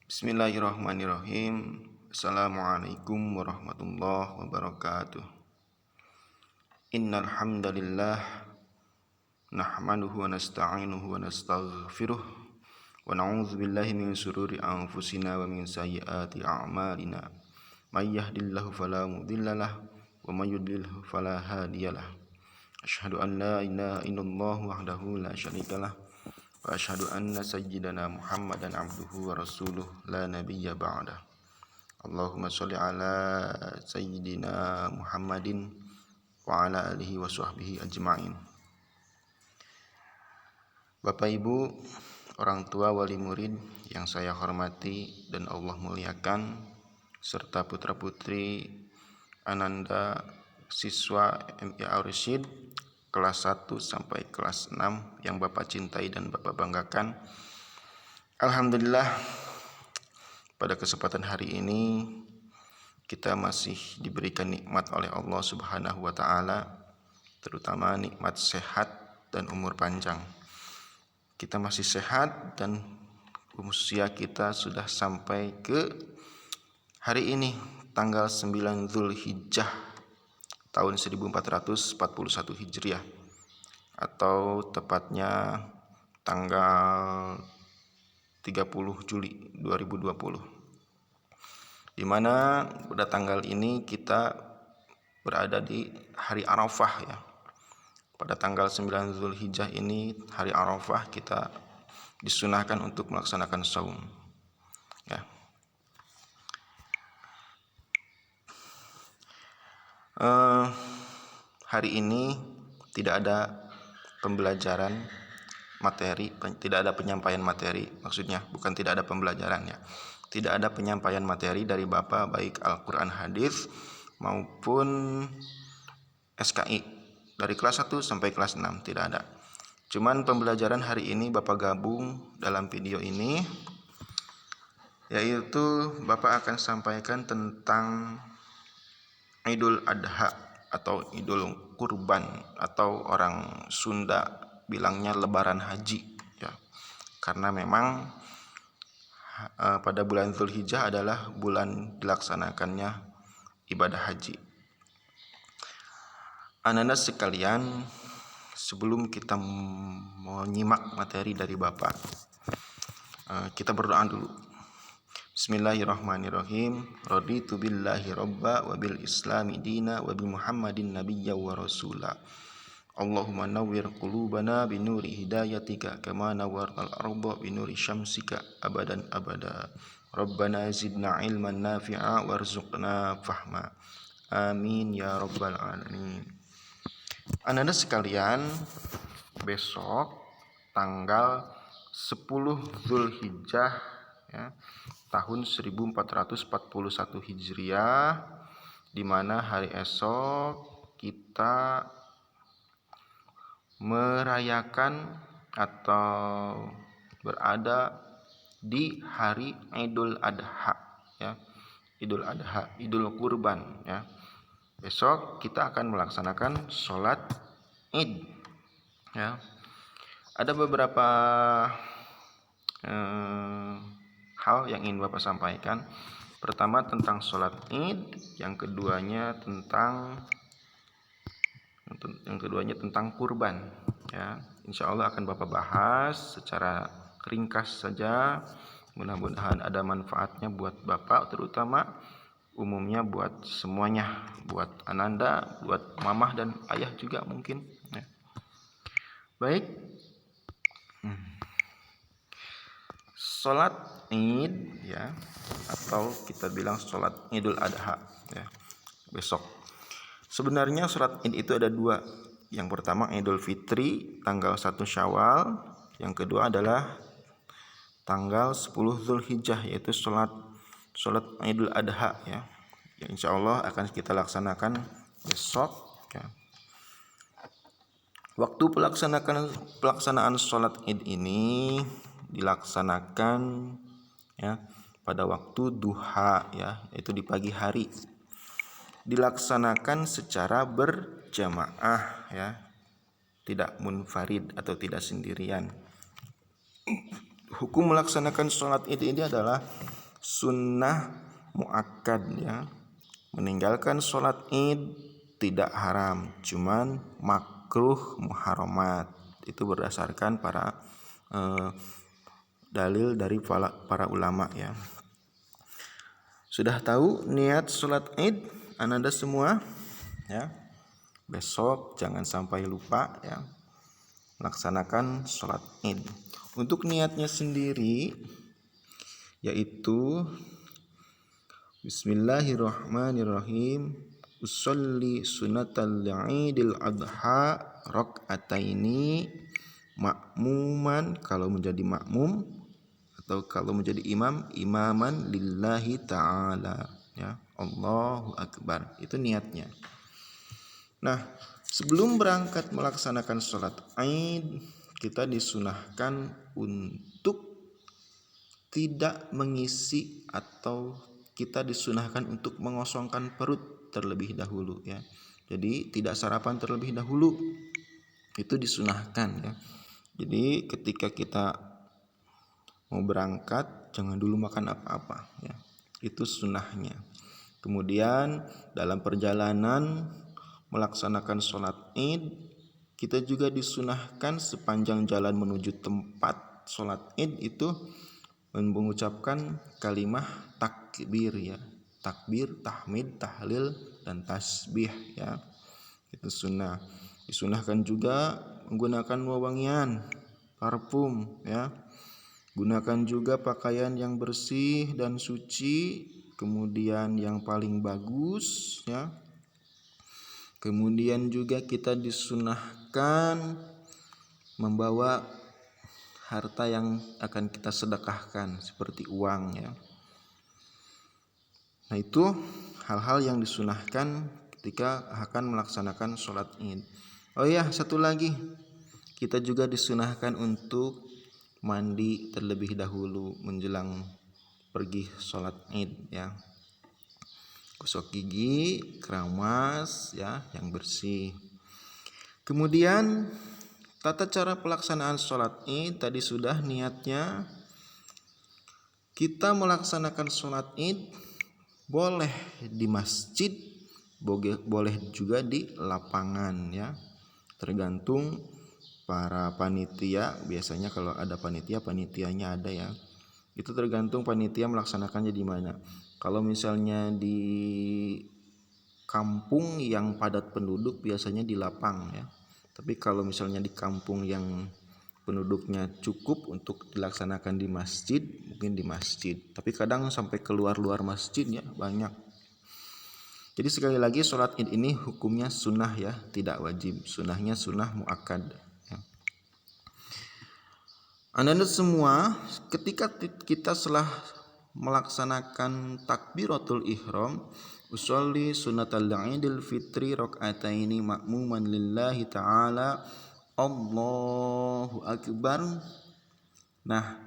Bismillahirrahmanirrahim. Assalamualaikum warahmatullahi wabarakatuh. Innal hamdalillah nahmaduhu wa nasta'inuhu wa nastaghfiruh wa na'udzu billahi min shururi anfusina wa min sayyiati a'malina. May yahdihillahu fala mudhillalah wa may yudlil fala hadiyalah. Asyhadu an la ilaha illallah wahdahu la syarikalah wa asyhadu anna sayyidana Muhammadan abduhu wa rasuluh la nabiyya ba'dah. Allahumma sholli ala sayyidina Muhammadin wa ala alihi wa sahbihi ajma'in. Bapak Ibu, orang tua wali murid yang saya hormati dan Allah muliakan, serta putra-putri Ananda siswa MIA Ar-Rasyid kelas 1 sampai kelas 6 yang Bapak cintai dan Bapak banggakan. Alhamdulillah, pada kesempatan hari ini kita masih diberikan nikmat oleh Allah Subhanahu wa taala, terutama nikmat sehat dan umur panjang. Kita masih sehat dan usia kita sudah sampai ke hari ini tanggal 9 Zulhijjah tahun 1441 Hijriah, atau tepatnya tanggal 30 Juli 2020, di mana pada tanggal ini kita berada di hari Arafah ya. Pada tanggal 9 Zulhijjah ini, hari Arafah, kita disunahkan untuk melaksanakan saum ya. Hari ini tidak ada pembelajaran materi, tidak ada penyampaian materi, maksudnya bukan tidak ada pembelajaran ya. Tidak ada penyampaian materi dari Bapak, baik Al-Quran Hadis maupun SKI dari kelas 1 sampai kelas 6, tidak ada. Cuman pembelajaran hari ini Bapak gabung dalam video ini, yaitu Bapak akan sampaikan tentang Idul Adha atau Idul Kurban, atau orang Sunda bilangnya Lebaran Haji ya. Karena memang pada bulan Zulhijjah adalah bulan dilaksanakannya ibadah haji. Anak-anak sekalian, sebelum kita menyimak materi dari Bapak, kita berdoa dulu. Bismillahirrahmanirrahim. Raditu billahi robba wa bil islami dina wa bi Muhammadin nabiyya wa rasula. Allahumma nawwir qulubana bi nuri hidayatika kama nawwartal arda bi nuri syamsika abadan abada. Rabbana zidna ilman nafi'a warzuqna fahma. Amin ya rabbal alamin. Anak-anak sekalian, besok tanggal 10 Zulhijjah ya, tahun 1441 Hijriah, di mana hari esok kita merayakan atau berada di hari Idul Adha ya. Idul Adha, Idul Kurban ya. Besok kita akan melaksanakan sholat Id ya. Ada beberapa hal yang ingin Bapak sampaikan. Pertama tentang sholat Id, yang keduanya tentang kurban ya. Insya Allah akan Bapak bahas secara ringkas saja. Mudah-mudahan ada manfaatnya buat Bapak, terutama umumnya buat semuanya, buat Ananda, buat mamah dan ayah juga mungkin ya. Baik, sholat Id ya, atau kita bilang sholat Idul Adha ya, besok. Sebenarnya sholat Id itu ada dua. Yang pertama Idul Fitri tanggal 1 Syawal, yang kedua adalah tanggal 10 Zulhijjah, yaitu sholat Idul Adha ya. Yang insya Allah akan kita laksanakan besok ya. Waktu pelaksanaan sholat Id ini dilaksanakan ya pada waktu duha ya, yaitu di pagi hari. Dilaksanakan secara berjamaah ya, tidak munfarid atau tidak sendirian. Hukum melaksanakan sholat Id ini adalah sunnah muakkad ya. Meninggalkan sholat id tidak haram, cuman makruh muharamat. Itu berdasarkan para dalil dari para ulama ya. Sudah tahu niat sholat id ananda semua ya. Besok jangan sampai lupa ya, laksanakan sholat id. Untuk niatnya sendiri yaitu Bismillahirrahmanirrahim, usolli sunatal idil adha rakaataini makmuman, kalau menjadi makmum atau kalau menjadi imam, imaman lillahi ta'ala ya. Allahu akbar, itu niatnya. Nah, sebelum berangkat melaksanakan sholat id, kita disunahkan untuk tidak mengisi atau kita disunahkan untuk mengosongkan perut terlebih dahulu ya. Jadi tidak sarapan terlebih dahulu, itu disunahkan ya. Jadi ketika kita mau berangkat jangan dulu makan apa-apa ya. Itu sunnahnya. Kemudian dalam perjalanan melaksanakan sholat id, kita juga disunahkan sepanjang jalan menuju tempat sholat id itu mengucapkan kalimah takbir ya. Takbir, tahmid, tahlil, dan tasbih ya. Itu sunnah. Disunahkan juga menggunakan wewangian, parfum ya. Gunakan juga pakaian yang bersih dan suci, kemudian yang paling bagus ya. Kemudian juga kita disunahkan membawa harta yang akan kita sedekahkan seperti uang ya. Nah, itu hal-hal yang disunahkan ketika akan melaksanakan sholat id. Oh ya, satu lagi, kita juga disunahkan untuk mandi terlebih dahulu menjelang pergi sholat id ya. Gosok gigi, keramas ya, yang bersih. Kemudian tata cara pelaksanaan sholat id tadi sudah niatnya. Kita melaksanakan sholat id boleh di masjid, boleh juga di lapangan ya. Tergantung para panitia, biasanya kalau ada panitianya ada ya. Itu tergantung panitia melaksanakannya di mana. Kalau misalnya di kampung yang padat penduduk biasanya di lapang ya. Tapi kalau misalnya di kampung yang penduduknya cukup untuk dilaksanakan di masjid, mungkin di masjid. Tapi kadang sampai keluar masjid ya, banyak. Jadi sekali lagi sholat id ini hukumnya sunnah ya, tidak wajib. Sunnahnya sunnah muakkad ya. Anda semua ketika kita setelah melaksanakan takbiratul ihram, usolli sunatal idil fitri rakaataini makmuman lillahi ta'ala, Allahu akbar. Nah,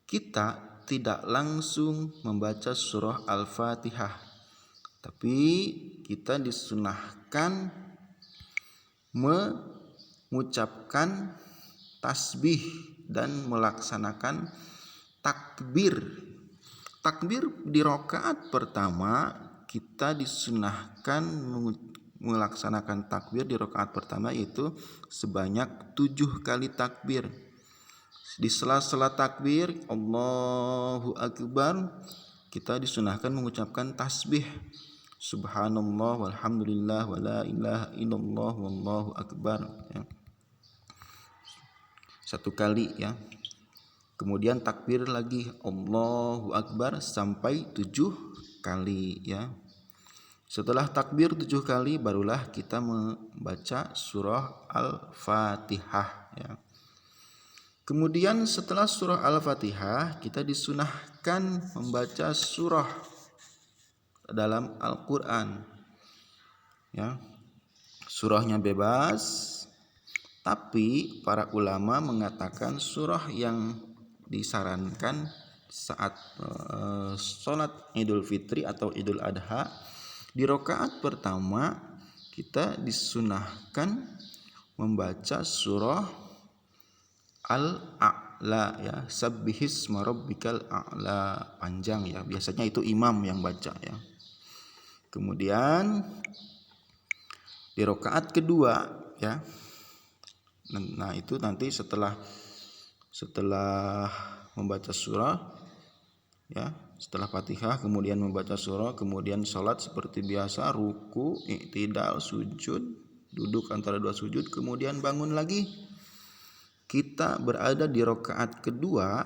kita tidak langsung membaca surah Al-Fatihah, tapi kita disunahkan mengucapkan tasbih dan melaksanakan takbir. Takbir di rakaat pertama kita disunahkan melaksanakan takbir di rakaat pertama itu sebanyak 7 kali takbir. Di sela-sela takbir Allahu akbar kita disunahkan mengucapkan tasbih subhanallah walhamdulillah wala ilaha illallah wallahu akbar ya. 1 kali ya. Kemudian takbir lagi Allahu akbar sampai 7 kali ya. Setelah takbir 7 kali barulah kita membaca surah Al-Fatihah ya. Kemudian setelah surah Al-Fatihah kita disunahkan membaca surah dalam Al-Quran ya. Surahnya bebas, tapi para ulama mengatakan surah yang disarankan saat sholat Idul Fitri atau Idul Adha, di rakaat pertama kita disunahkan membaca surah Al-A'la a'la ya, sabbihisma rabbikal a'la, panjang ya, biasanya itu imam yang baca ya. Kemudian di rakaat kedua ya, nah itu nanti setelah membaca surah ya, setelah Fatihah kemudian membaca surah, kemudian sholat seperti biasa, ruku, i'tidal, sujud, duduk antara dua sujud, kemudian bangun lagi. Kita berada di rakaat kedua,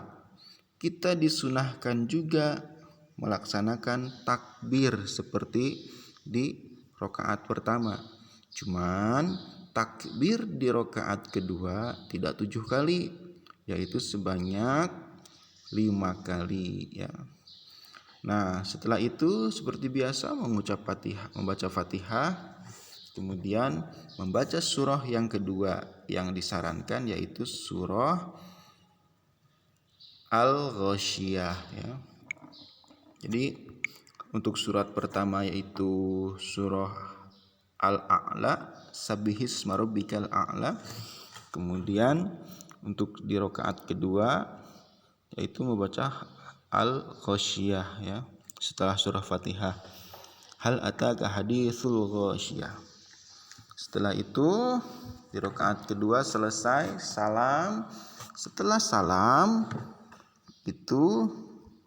kita disunahkan juga melaksanakan takbir seperti di rakaat pertama. Cuman takbir di rakaat kedua tidak 7 kali, yaitu sebanyak 5 kali ya. Nah, setelah itu seperti biasa membaca Fatihah, kemudian membaca surah yang kedua yang disarankan yaitu surah Al-Ghasyiyah ya. Jadi untuk surat pertama yaitu surah Al-A'la, sabbihisma rabbikal a'la. Kemudian untuk di rakaat kedua yaitu membaca Al-Ghasyiyah ya, setelah surah Fatihah. Hal ataka haditsul ghasyiyah. Setelah itu di rakaat kedua selesai salam. Setelah salam itu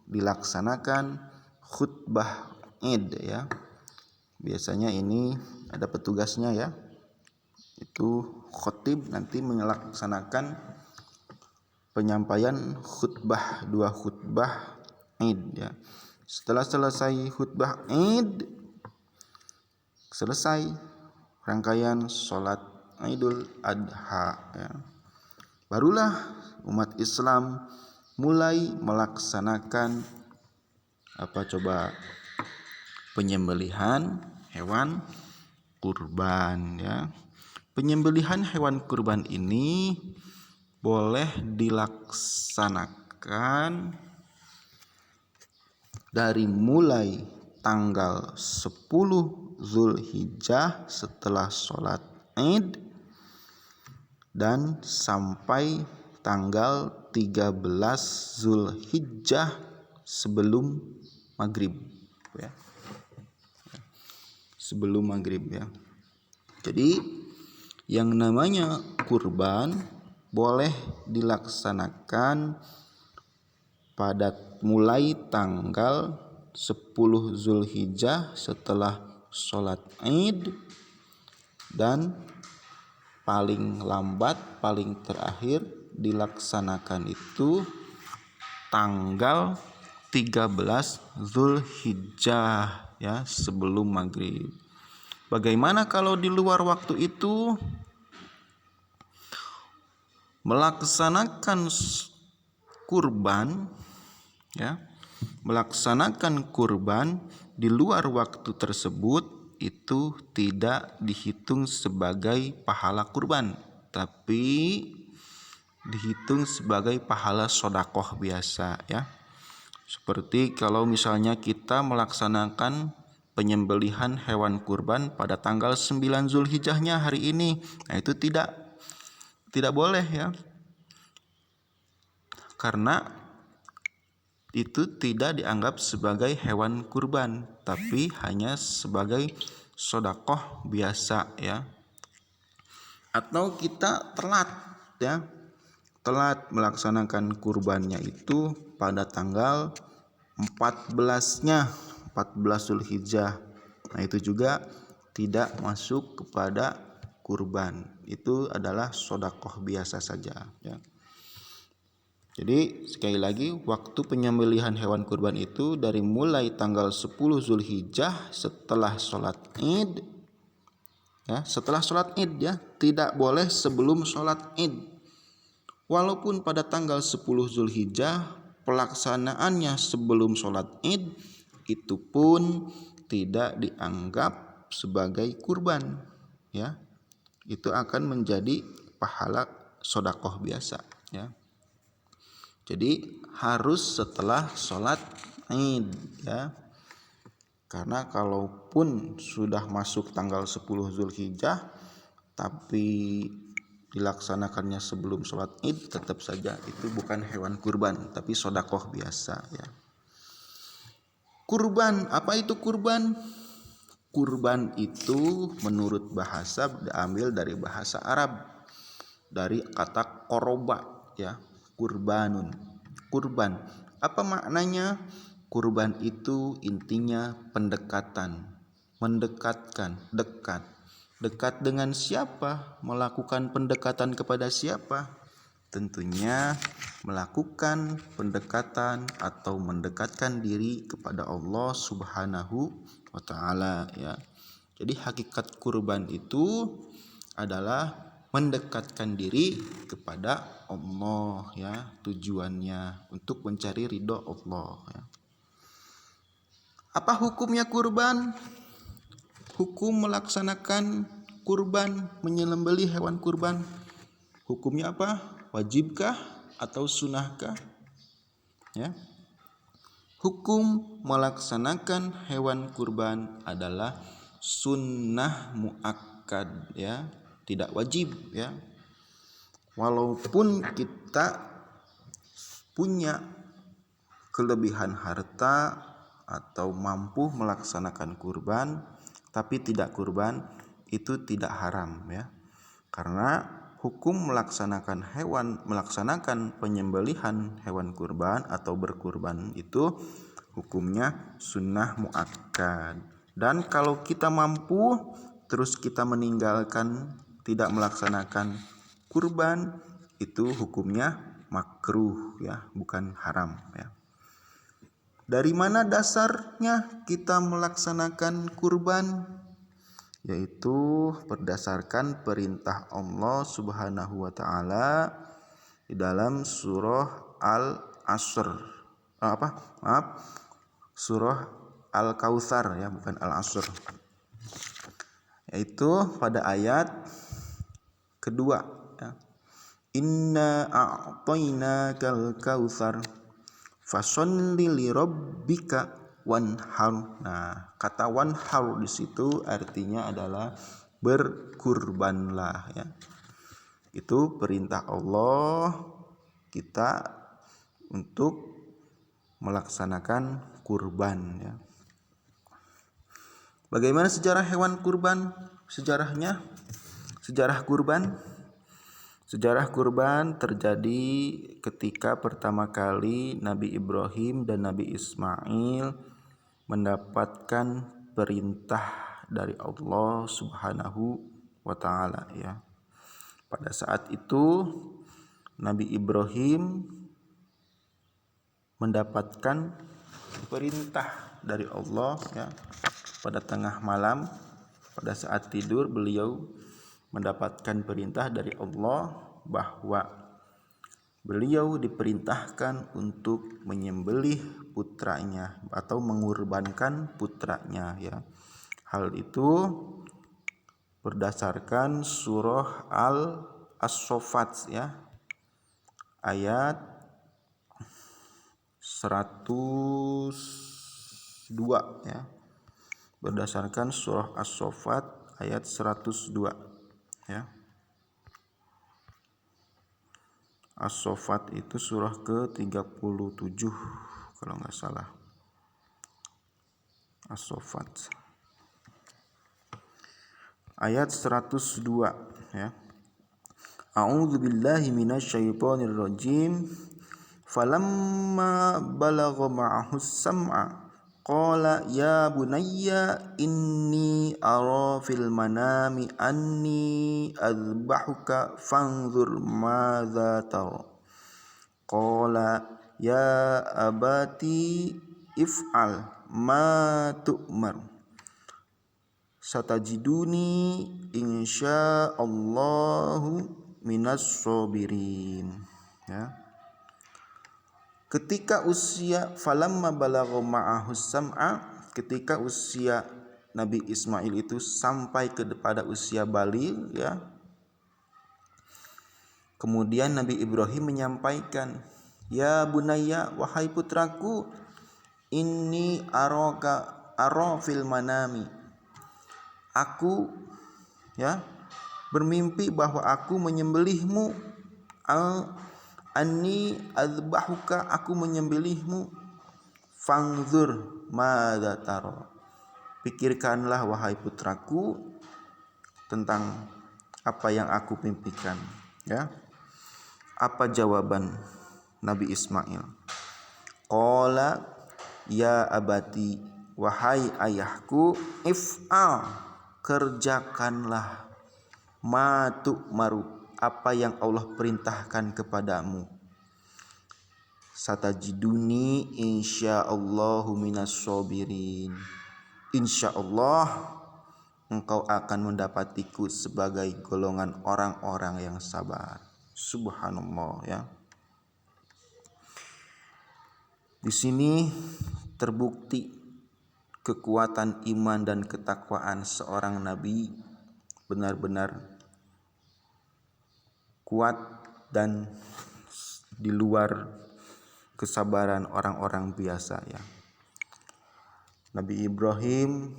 dilaksanakan khutbah Id ya. Biasanya ini ada petugasnya ya. Itu khotib nanti melaksanakan penyampaian khutbah, 2 khutbah Id ya. Setelah selesai khutbah Id, selesai rangkaian sholat Idul Adha ya. Barulah umat Islam mulai melaksanakan penyembelihan hewan kurban ya. Penyembelihan hewan kurban ini boleh dilaksanakan dari mulai tanggal 10 Zulhijjah setelah sholat Id dan sampai tanggal 13 Zulhijjah sebelum maghrib ya. Sebelum maghrib ya. Jadi yang namanya kurban boleh dilaksanakan pada mulai tanggal 10 Zulhijjah setelah sholat Id dan paling lambat, paling terakhir dilaksanakan itu tanggal 13 Zulhijjah ya, sebelum maghrib. Bagaimana kalau di luar waktu itu? Melaksanakan kurban ya, melaksanakan kurban di luar waktu tersebut itu tidak dihitung sebagai pahala kurban, tapi dihitung sebagai pahala sodakoh biasa ya. Seperti kalau misalnya kita melaksanakan penyembelihan hewan kurban pada tanggal 9 Zulhijjahnya hari ini, nah itu tidak boleh ya, karena itu tidak dianggap sebagai hewan kurban, tapi hanya sebagai sodakoh biasa ya. Atau kita telat melaksanakan kurbannya itu pada tanggal 14 Zulhijjah. Nah itu juga tidak masuk kepada kurban, itu adalah sodakoh biasa saja ya. Jadi sekali lagi, waktu penyembelihan hewan kurban itu dari mulai tanggal 10 Zulhijjah setelah sholat Id ya, setelah sholat Id ya, tidak boleh sebelum sholat Id. Walaupun pada tanggal 10 Zulhijjah pelaksanaannya sebelum sholat Id, itu pun tidak dianggap sebagai kurban ya. Itu akan menjadi pahala sodakoh biasa ya. Jadi harus setelah sholat Id ya. Karena kalaupun sudah masuk tanggal 10 Zulhijjah tapi dilaksanakannya sebelum sholat Id, tetap saja itu bukan hewan kurban, tapi sodakoh biasa ya. Kurban, apa itu kurban? Kurban itu menurut bahasa diambil dari bahasa Arab, dari kata koroba ya, kurbanun, kurban. Apa maknanya? Kurban itu intinya pendekatan, mendekatkan, dekat. Dekat dengan siapa? Melakukan pendekatan kepada siapa? Tentunya melakukan pendekatan atau mendekatkan diri kepada Allah Subhanahu wa taala ya. Jadi hakikat kurban itu adalah mendekatkan diri kepada Allah ya, tujuannya untuk mencari ridho Allah ya. Apa hukumnya kurban? Hukum melaksanakan kurban, menyembelih hewan kurban. Hukumnya apa? Wajibkah atau sunnahkah? Ya. Hukum melaksanakan hewan kurban adalah sunnah muakkad ya, tidak wajib ya. Walaupun kita punya kelebihan harta atau mampu melaksanakan kurban tapi tidak kurban, itu tidak haram ya. Karena hukum melaksanakan penyembelihan hewan kurban atau berkurban itu hukumnya sunnah muakkad. Dan kalau kita mampu terus kita meninggalkan, tidak melaksanakan kurban, itu hukumnya makruh ya, bukan haram ya. Dari mana dasarnya kita melaksanakan kurban? Yaitu berdasarkan perintah Allah Subhanahu wa taala di dalam surah Al-Asr. Surah Al-Kautsar ya, bukan Al-Asr. Yaitu pada ayat kedua ya. Inna a'tainakal kautsar fasholli li rabbika wanhar. Nah, kata wanhar di situ artinya adalah berkurbanlah ya. Itu perintah Allah kita untuk melaksanakan kurban ya. Bagaimana sejarah hewan kurban? Sejarahnya, sejarah kurban terjadi ketika pertama kali Nabi Ibrahim dan Nabi Ismail mendapatkan perintah dari Allah Subhanahu wa taala ya. Pada saat itu Nabi Ibrahim mendapatkan perintah dari Allah ya. Pada tengah malam, pada saat tidur, beliau mendapatkan perintah dari Allah bahwa beliau diperintahkan untuk menyembelih putranya atau mengorbankan putranya ya. Hal itu berdasarkan surah As-Saffat ya, ayat 102 ya. Berdasarkan surah As-Saffat ayat 102 ya. As-Saffat itu surah ke-37 kalau enggak salah. As-Saffat ayat 102 ya. A'udzu billahi minasyaitonir rajim. Falamma balagha ma'ahus sam'a qala ya bunayya inni ara fil manami anni azbahuka fanzur madza tara. Qala ya abati if'al ma tu'mar satajiduni insyaallahu minas sabirin ya. Ketika usia falamma balagha ma'ahus sam'a, ketika usia Nabi Ismail itu sampai kepada usia baligh ya. Kemudian Nabi Ibrahim menyampaikan, ya bunayya, wahai putraku, inni ara fil manami. Aku ya bermimpi bahwa aku menyembelihmu, anni adzbahuka, aku menyembelihmu, fangzur madza tara, pikirkanlah wahai putraku tentang apa yang aku mimpikan. Ya, apa jawaban Nabi Ismail? Qala ya abati, wahai ayahku, if'al, kerjakanlah, ma tu'maru, apa yang Allah perintahkan kepadamu. Satajiduni insyaallahu minas sabirin, insyaallah engkau akan mendapatiku sebagai golongan orang-orang yang sabar. Subhanallah, ya. Di sini terbukti kekuatan iman dan ketakwaan seorang nabi benar-benar kuat dan di luar kesabaran orang-orang biasa, ya. Nabi Ibrahim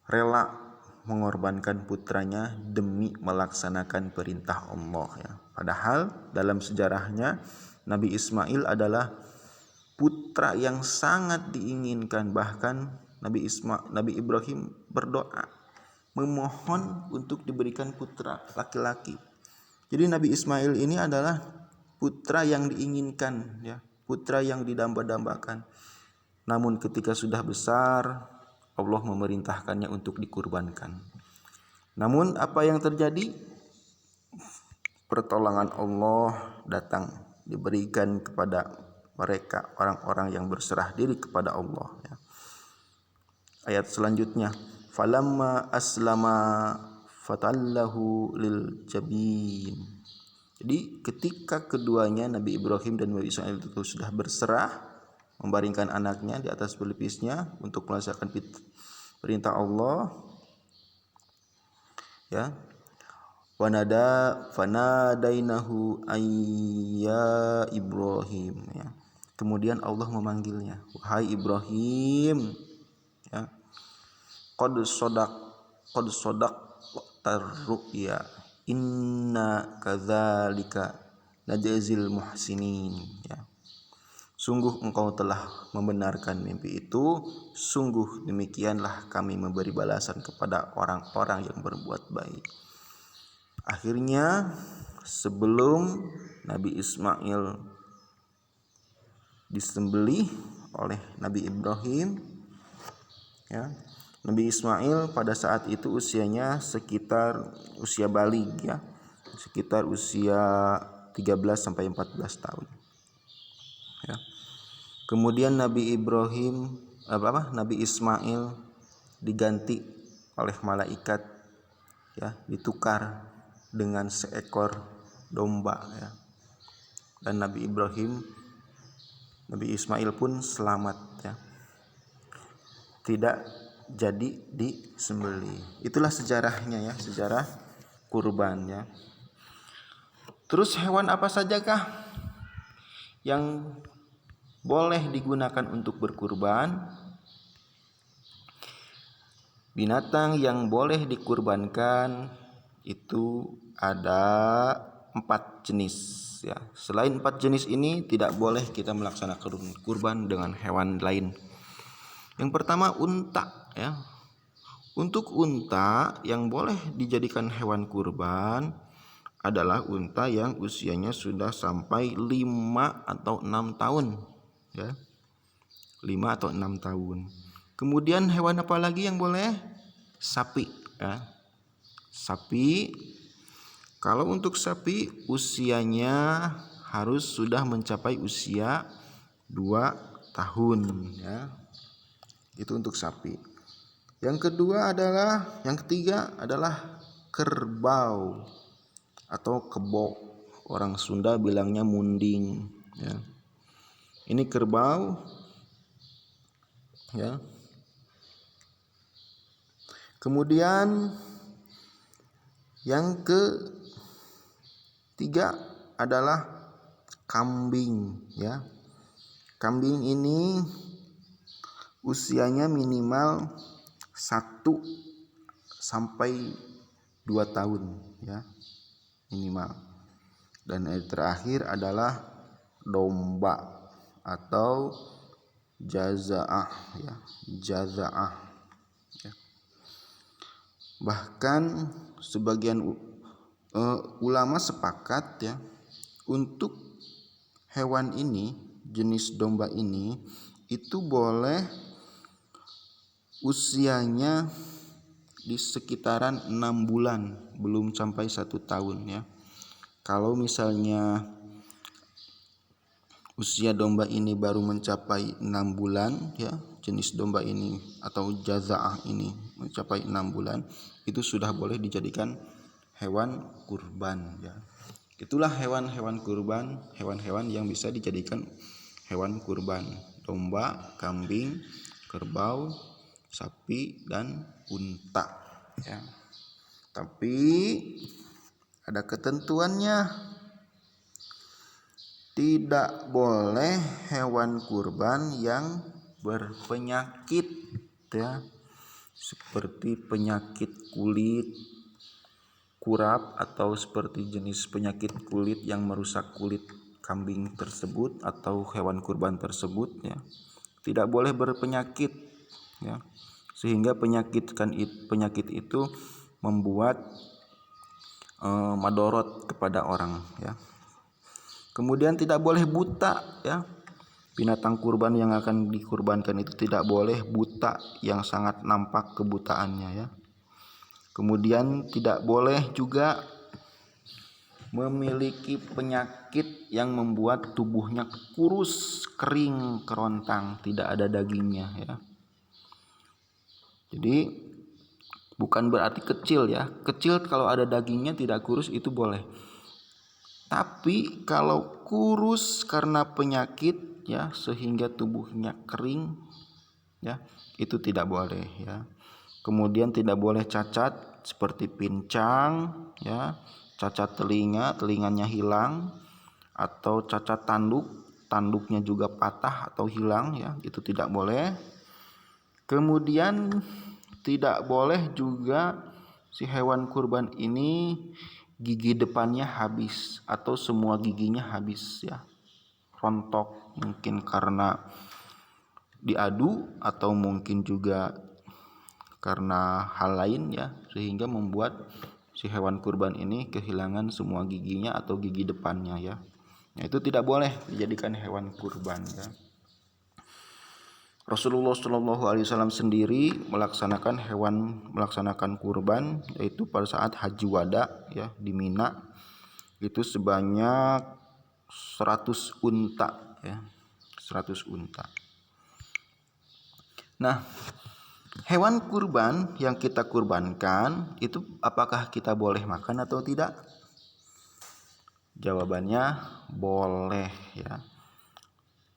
rela mengorbankan putranya demi melaksanakan perintah Allah, ya. Padahal dalam sejarahnya Nabi Ismail adalah putra yang sangat diinginkan. Bahkan Nabi Ibrahim berdoa memohon untuk diberikan putra laki-laki. Jadi Nabi Ismail ini adalah putra yang diinginkan, ya, putra yang didamba-dambakan. Namun ketika sudah besar, Allah memerintahkannya untuk dikurbankan. Namun apa yang terjadi? Pertolongan Allah datang, diberikan kepada mereka orang-orang yang berserah diri kepada Allah, ya. Ayat selanjutnya, falamma aslama fatallahu lil jabin. Jadi ketika keduanya Nabi Ibrahim dan Nabi Ismail itu sudah berserah, membaringkan anaknya di atas pelipisnya untuk melaksanakan perintah Allah, ya. Fanadainahu ayya Ibrahim, ya. Kemudian Allah memanggilnya, wahai Ibrahim, ya. Qad sodaq tarruya, inna kadzalika najzil muhsinin, ya. Sungguh engkau telah membenarkan mimpi itu, sungguh demikianlah kami memberi balasan kepada orang-orang yang berbuat baik. Akhirnya sebelum Nabi Ismail disembelih oleh Nabi Ibrahim, ya, Nabi Ismail pada saat itu usianya sekitar usia baligh, ya, sekitar usia 13 sampai 14 tahun. Ya. Kemudian Nabi Ismail diganti oleh malaikat, ya, ditukar dengan seekor domba, ya. Dan Nabi Ismail pun selamat, ya. Tidak jadi disembelih. Itulah sejarahnya, ya, sejarah kurban, ya. Terus hewan apa sajakah yang boleh digunakan untuk berkurban? Binatang yang boleh dikurbankan itu ada 4 jenis, ya. Selain 4 jenis ini tidak boleh kita melaksanakan kurban dengan hewan lain. Yang pertama unta, ya. Untuk unta yang boleh dijadikan hewan kurban adalah unta yang usianya sudah sampai 5 atau 6 tahun, ya. 5 atau 6 tahun. Kemudian hewan apa lagi yang boleh? Sapi, ya. Sapi, kalau untuk sapi usianya harus sudah mencapai usia 2 tahun, ya. Itu untuk sapi. Yang ketiga adalah kerbau atau kebo. Orang Sunda bilangnya munding, ya. Ini kerbau, ya. Kemudian yang ketiga adalah kambing, ya. Kambing ini usianya minimal 1 sampai 2 tahun ya minimal. Dan yang terakhir adalah domba atau jazaah ya, jazaah ya. Bahkan sebagian ulama sepakat ya, untuk hewan ini, jenis domba ini itu boleh usianya di sekitaran 6 bulan, belum sampai 1 tahun ya. Kalau misalnya usia domba ini baru mencapai 6 bulan ya, jenis domba ini atau jazaah ini mencapai 6 bulan, itu sudah boleh dijadikan hewan kurban ya. Itulah hewan-hewan kurban, hewan-hewan yang bisa dijadikan hewan kurban: domba, kambing, kerbau, sapi, dan unta ya. Tapi ada ketentuannya. Tidak boleh hewan kurban yang berpenyakit ya, seperti penyakit kulit kurap atau seperti jenis penyakit kulit yang merusak kulit kambing tersebut atau hewan kurban tersebut ya. Tidak boleh berpenyakit ya, sehingga penyakit itu membuat madorot kepada orang ya. Kemudian tidak boleh buta ya. Binatang kurban yang akan dikurbankan itu tidak boleh buta, yang sangat nampak kebutaannya ya. Kemudian tidak boleh juga memiliki penyakit yang membuat tubuhnya kurus, kering, kerontang, tidak ada dagingnya ya. Jadi bukan berarti kecil ya. Kecil kalau ada dagingnya tidak kurus itu boleh. Tapi kalau kurus karena penyakit ya, sehingga tubuhnya kering ya, itu tidak boleh ya. Kemudian tidak boleh cacat seperti pincang ya, cacat telinga, telinganya hilang, atau cacat tanduk, tanduknya juga patah atau hilang ya, itu tidak boleh. Kemudian tidak boleh juga si hewan kurban ini gigi depannya habis atau semua giginya habis ya, rontok, mungkin karena diadu atau mungkin juga karena hal lain ya, sehingga membuat si hewan kurban ini kehilangan semua giginya atau gigi depannya ya. Nah, itu tidak boleh dijadikan hewan kurban ya. Rasulullah Shallallahu Alaihi Wasallam sendiri melaksanakan kurban, yaitu pada saat haji wada ya di Mina, itu sebanyak 100 unta ya, 100 unta. Nah, hewan kurban yang kita kurbankan itu apakah kita boleh makan atau tidak? Jawabannya boleh ya.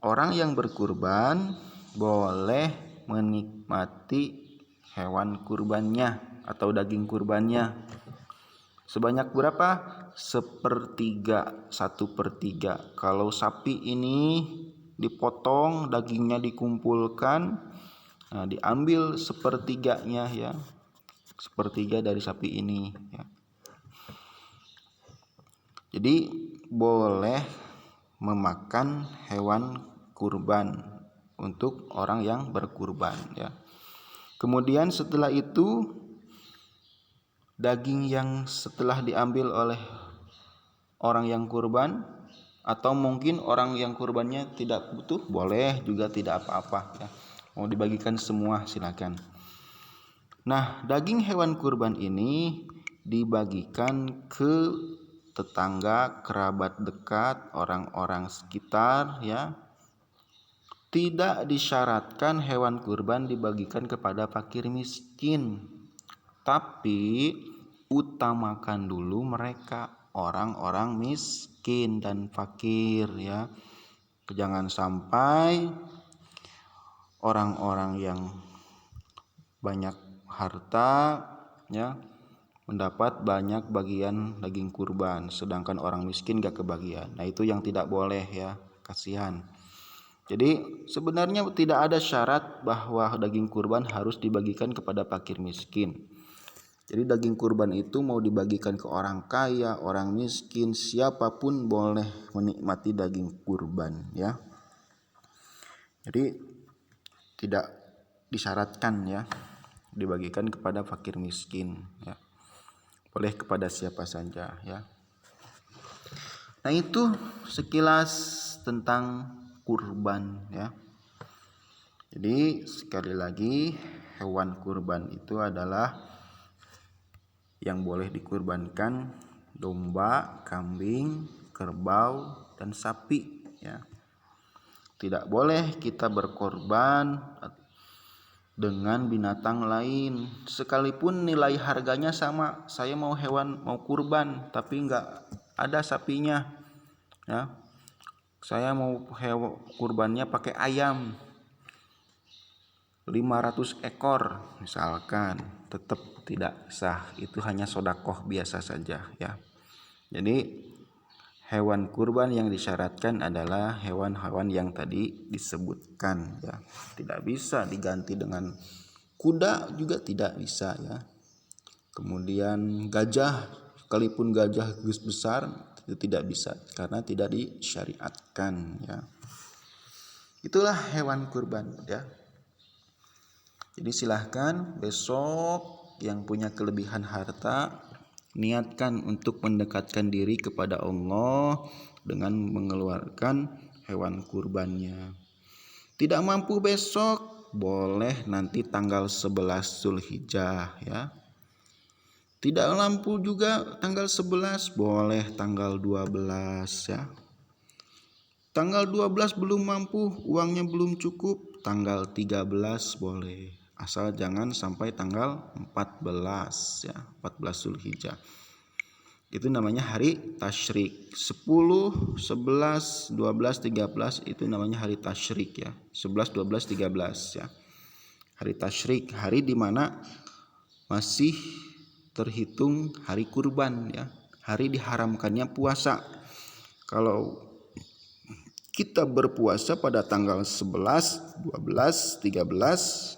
Orang yang berkurban boleh menikmati hewan kurbannya atau daging kurbannya. Sebanyak berapa? 1/3. Kalau sapi ini dipotong, dagingnya dikumpulkan, nah, diambil 1/3-nya ya, 1/3 dari sapi ini ya. Jadi boleh memakan hewan kurban untuk orang yang berkurban ya. Kemudian setelah itu daging yang setelah diambil oleh orang yang kurban, atau mungkin orang yang kurbannya tidak butuh, boleh juga, tidak apa-apa ya. Mau dibagikan semua silakan. Nah, daging hewan kurban ini dibagikan ke tetangga, kerabat dekat, orang-orang sekitar ya. Tidak disyaratkan hewan kurban dibagikan kepada fakir miskin, tapi utamakan dulu mereka, orang-orang miskin dan fakir ya. Jangan sampai orang-orang yang banyak harta ya mendapat banyak bagian daging kurban, sedangkan orang miskin gak kebagian. Nah, itu yang tidak boleh ya, kasihan. Jadi sebenarnya tidak ada syarat bahwa daging kurban harus dibagikan kepada fakir miskin. Jadi daging kurban itu mau dibagikan ke orang kaya, orang miskin, siapapun boleh menikmati daging kurban ya. Jadi tidak disyaratkan ya dibagikan kepada fakir miskin ya. Boleh kepada siapa saja ya. Nah, itu sekilas tentang kurban ya. Jadi sekali lagi hewan kurban itu adalah yang boleh dikurbankan domba, kambing, kerbau, dan sapi ya. Tidak boleh kita berkorban dengan binatang lain sekalipun nilai harganya sama. Saya mau kurban tapi enggak ada sapinya ya. Saya mau kurbannya pakai ayam 500 ekor misalkan, tetap tidak sah. Itu hanya sodakoh biasa saja ya. Jadi hewan kurban yang disyaratkan adalah hewan-hewan yang tadi disebutkan ya. Tidak bisa diganti dengan kuda, juga tidak bisa ya. Kemudian gajah, sekalipun gajah besar itu tidak bisa karena tidak disyariatkan ya. Itulah hewan kurban ya. Jadi silahkan besok yang punya kelebihan harta niatkan untuk mendekatkan diri kepada Allah dengan mengeluarkan hewan kurbannya. Tidak mampu besok, boleh nanti tanggal 11 Zulhijjah ya. Tidak mampu juga tanggal 11, boleh tanggal 12 ya. Tanggal 12 belum mampu, uangnya belum cukup, tanggal 13 boleh. Asal jangan sampai tanggal 14 ya, 14 Zulhijjah. Itu namanya hari tasyrik. 10, 11, 12, 13 itu namanya hari tasyrik ya. 11, 12, 13 ya. Hari tasyrik, hari di mana masih terhitung hari kurban ya. Hari diharamkannya puasa. Kalau kita berpuasa pada tanggal 11, 12, 13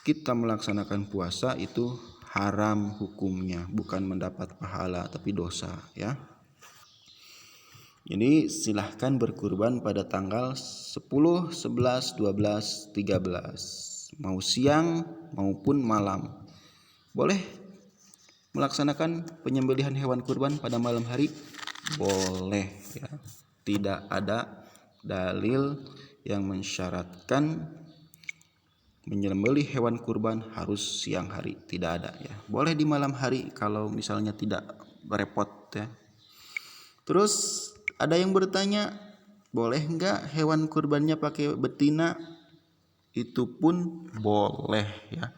kita melaksanakan puasa itu haram hukumnya, bukan mendapat pahala tapi dosa ya. Jadi silahkan berkurban pada tanggal 10, 11, 12, 13 mau siang maupun malam. Boleh melaksanakan penyembelihan hewan kurban pada malam hari? Boleh ya. Tidak ada dalil yang mensyaratkan menyembelih hewan kurban harus siang hari, tidak ada ya. Boleh di malam hari kalau misalnya tidak repot ya. Terus ada yang bertanya, boleh enggak hewan kurbannya pakai betina? Itu pun boleh ya.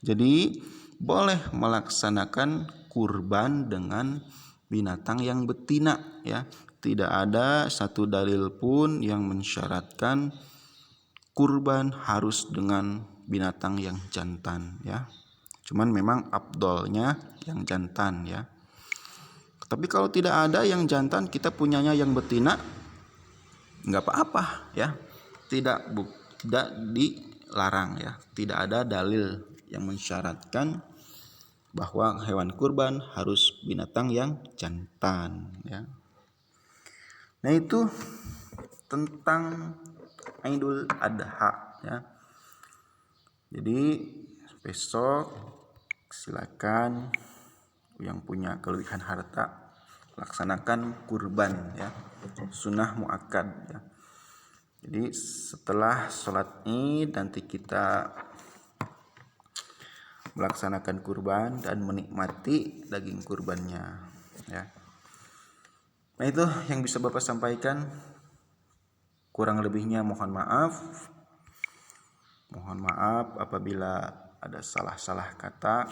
Jadi boleh melaksanakan kurban dengan binatang yang betina ya. Tidak ada satu dalil pun yang mensyaratkan kurban harus dengan binatang yang jantan ya. Cuman memang afdolnya yang jantan ya. Tapi kalau tidak ada yang jantan, kita punyanya yang betina, enggak apa-apa ya. Tidak dilarang ya. Tidak ada dalil yang mensyaratkan bahwa hewan kurban harus binatang yang jantan ya. Nah, itu tentang Idul Adha ya. Jadi besok silakan yang punya kelebihan harta laksanakan kurban ya. Sunnah muakkad ya. Jadi setelah sholat Id nanti kita melaksanakan kurban dan menikmati daging kurbannya ya. Nah, itu yang bisa Bapak sampaikan. Kurang lebihnya mohon maaf. Mohon maaf apabila ada salah-salah kata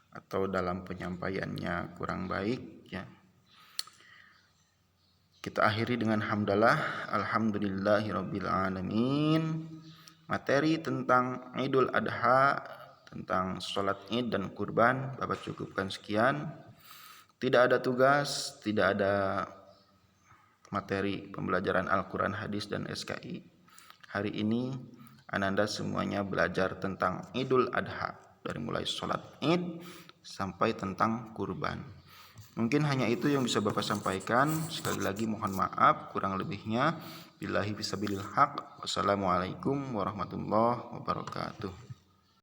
atau dalam penyampaiannya kurang baik ya. Kita akhiri dengan hamdalah, alhamdulillahirabbil alamin. Materi tentang Idul Adha, tentang sholat Id dan kurban Bapak cukupkan sekian. Tidak ada tugas, tidak ada materi pembelajaran Al-Quran, hadis, dan SKI. Hari ini Ananda semuanya belajar tentang Idul Adha, dari mulai sholat Id sampai tentang kurban. Mungkin hanya itu yang bisa Bapak sampaikan. Sekali lagi mohon maaf kurang lebihnya. Billahi fisabilil haq. Wassalamualaikum warahmatullahi wabarakatuh.